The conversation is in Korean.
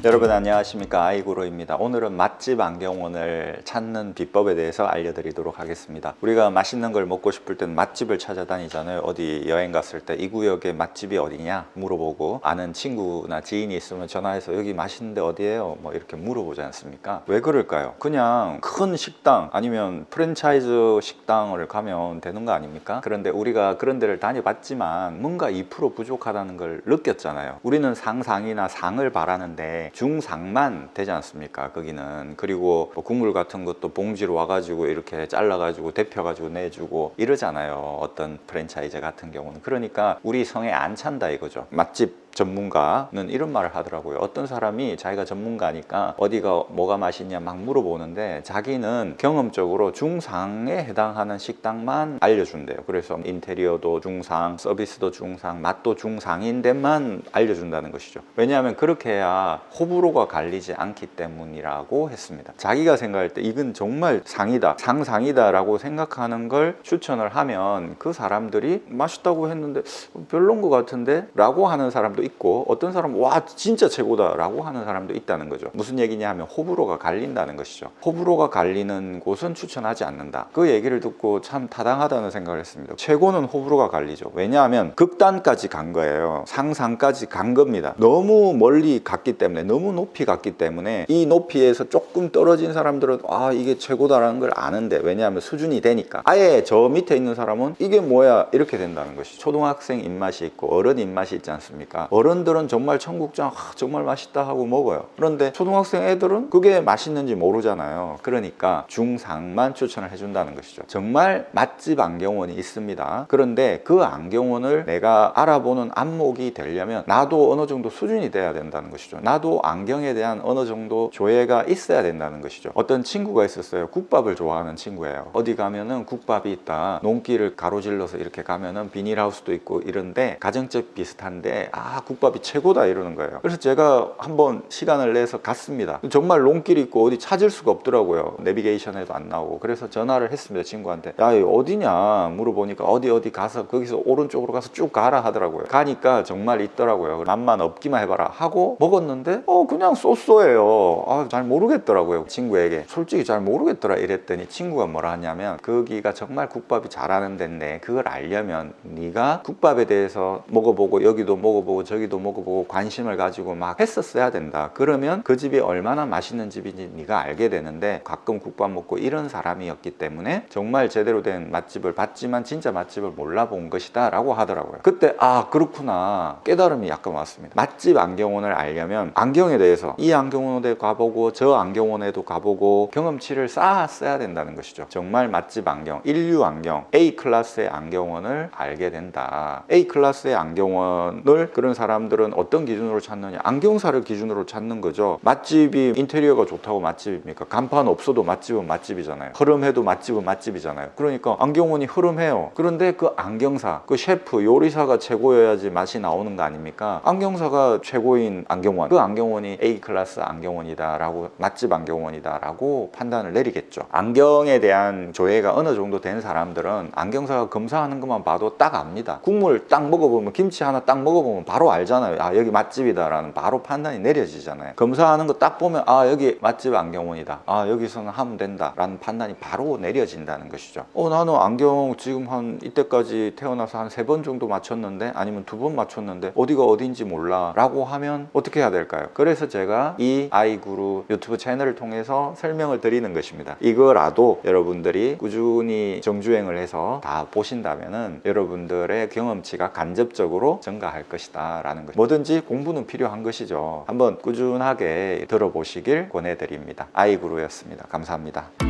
여러분 안녕하십니까, 아이구로입니다. 오늘은 맛집 안경원을 찾는 비법에 대해서 알려드리도록 하겠습니다. 우리가 맛있는 걸 먹고 싶을 땐 맛집을 찾아다니잖아요. 어디 여행 갔을 때 이 구역에 맛집이 어디냐 물어보고, 아는 친구나 지인이 있으면 전화해서 여기 맛있는데 어디예요? 뭐 이렇게 물어보지 않습니까? 왜 그럴까요? 그냥 큰 식당 아니면 프랜차이즈 식당을 가면 되는 거 아닙니까? 그런데 우리가 그런 데를 다녀봤지만 뭔가 2% 부족하다는 걸 느꼈잖아요. 우리는 상상이나 상을 바라는데 중상만 되지 않습니까? 거기는. 그리고 뭐 국물 같은 것도 봉지로 와가지고 이렇게 잘라가지고 데펴가지고 내주고 이러잖아요, 어떤 프랜차이즈 같은 경우는. 그러니까 우리 성에 안 찬다 이거죠. 맛집 전문가는 이런 말을 하더라고요. 어떤 사람이 자기가 전문가니까 어디가 뭐가 맛있냐 막 물어보는데, 자기는 경험적으로 중상에 해당하는 식당만 알려준대요. 그래서 인테리어도 중상, 서비스도 중상, 맛도 중상인 데만 알려준다는 것이죠. 왜냐하면 그렇게 해야 호불호가 갈리지 않기 때문이라고 했습니다. 자기가 생각할 때 이건 정말 상이다, 상상이다 라고 생각하는 걸 추천을 하면 그 사람들이 맛있다고 했는데 별론 것 같은데 라고 하는 사람도 있고, 어떤 사람은 와 진짜 최고다 라고 하는 사람도 있다는 거죠. 무슨 얘기냐 하면 호불호가 갈린다는 것이죠. 호불호가 갈리는 곳은 추천하지 않는다. 그 얘기를 듣고 참 타당하다는 생각을 했습니다. 최고는 호불호가 갈리죠. 왜냐하면 극단까지 간 거예요. 상상까지 간 겁니다. 너무 멀리 갔기 때문에, 너무 높이 갔기 때문에 이 높이에서 조금 떨어진 사람들은 아 이게 최고다라는 걸 아는데, 왜냐하면 수준이 되니까. 아예 저 밑에 있는 사람은 이게 뭐야 이렇게 된다는 것이. 초등학생 입맛이 있고 어른 입맛이 있지 않습니까? 어른들은 정말 청국장 정말 맛있다 하고 먹어요. 그런데 초등학생 애들은 그게 맛있는지 모르잖아요. 그러니까 중상만 추천을 해준다는 것이죠. 정말 맛집 안경원이 있습니다. 그런데 그 안경원을 내가 알아보는 안목이 되려면 나도 어느 정도 수준이 돼야 된다는 것이죠. 나도 안경에 대한 어느 정도 조예가 있어야 된다는 것이죠. 어떤 친구가 있었어요. 국밥을 좋아하는 친구예요. 어디 가면은 국밥이 있다, 논길을 가로질러서 이렇게 가면은 비닐하우스도 있고 이런데 가정집 비슷한데 아 국밥이 최고다 이러는 거예요. 그래서 제가 한번 시간을 내서 갔습니다. 정말 논길이 있고 어디 찾을 수가 없더라고요. 내비게이션에도 안 나오고. 그래서 전화를 했습니다, 친구한테. 야 어디냐 물어보니까 어디 가서 거기서 오른쪽으로 가서 쭉 가라 하더라고요. 가니까 정말 있더라고요. 맛만 없기만 해봐라 하고 먹었는데 그냥 쏘쏘예요. 잘 모르겠더라고요. 친구에게 솔직히 잘 모르겠더라 이랬더니 친구가 뭐라 하냐면, 거기가 정말 국밥이 잘하는 데인데 그걸 알려면 네가 국밥에 대해서 먹어보고 여기도 먹어보고 저기도 먹어보고 관심을 가지고 막 했었어야 된다. 그러면 그 집이 얼마나 맛있는 집인지 네가 알게 되는데, 가끔 국밥 먹고 이런 사람이었기 때문에 정말 제대로 된 맛집을 봤지만 진짜 맛집을 몰라본 것이다 라고 하더라고요. 그때 아 그렇구나 깨달음이 약간 왔습니다. 맛집 안경원을 알려면 안경에 대해서 이 안경원에 가보고 저 안경원에도 가보고 경험치를 쌓았어야 된다는 것이죠. 정말 맛집 안경, 인류 안경, A클래스의 안경원을 알게 된다. A클래스의 안경원을 그런 사람들은 어떤 기준으로 찾느냐, 안경사를 기준으로 찾는 거죠. 맛집이 인테리어가 좋다고 맛집입니까? 간판 없어도 맛집은 맛집이잖아요. 흐름해도 맛집은 맛집이잖아요. 그러니까 안경원이 흐름해요. 그런데 그 안경사, 그 셰프, 요리사가 최고여야지 맛이 나오는 거 아닙니까? 안경사가 최고인 안경원, 그 안경원이 A클래스 안경원이다 라고, 맛집 안경원이다 라고 판단을 내리겠죠. 안경에 대한 조예가 어느 정도 된 사람들은 안경사가 검사하는 것만 봐도 딱 압니다. 국물 딱 먹어보면, 김치 하나 딱 먹어보면 바로 알잖아요. 아 여기 맛집이다 라는 바로 판단이 내려지잖아요. 검사하는 거 딱 보면 아 여기 맛집 안경원이다, 아 여기서는 하면 된다 라는 판단이 바로 내려진다는 것이죠. 나는 안경 지금 한 이때까지 태어나서 한 3번 정도 맞췄는데, 아니면 2번 맞췄는데 어디가 어딘지 몰라 라고 하면 어떻게 해야 될까요? 그래서 제가 이 아이구루 유튜브 채널을 통해서 설명을 드리는 것입니다. 이거라도 여러분들이 꾸준히 정주행을 해서 다 보신다면은 여러분들의 경험치가 간접적으로 증가할 것이다 라는 것. 뭐든지 공부는 필요한 것이죠. 한번 꾸준하게 들어보시길 권해드립니다. 아이구루였습니다. 감사합니다.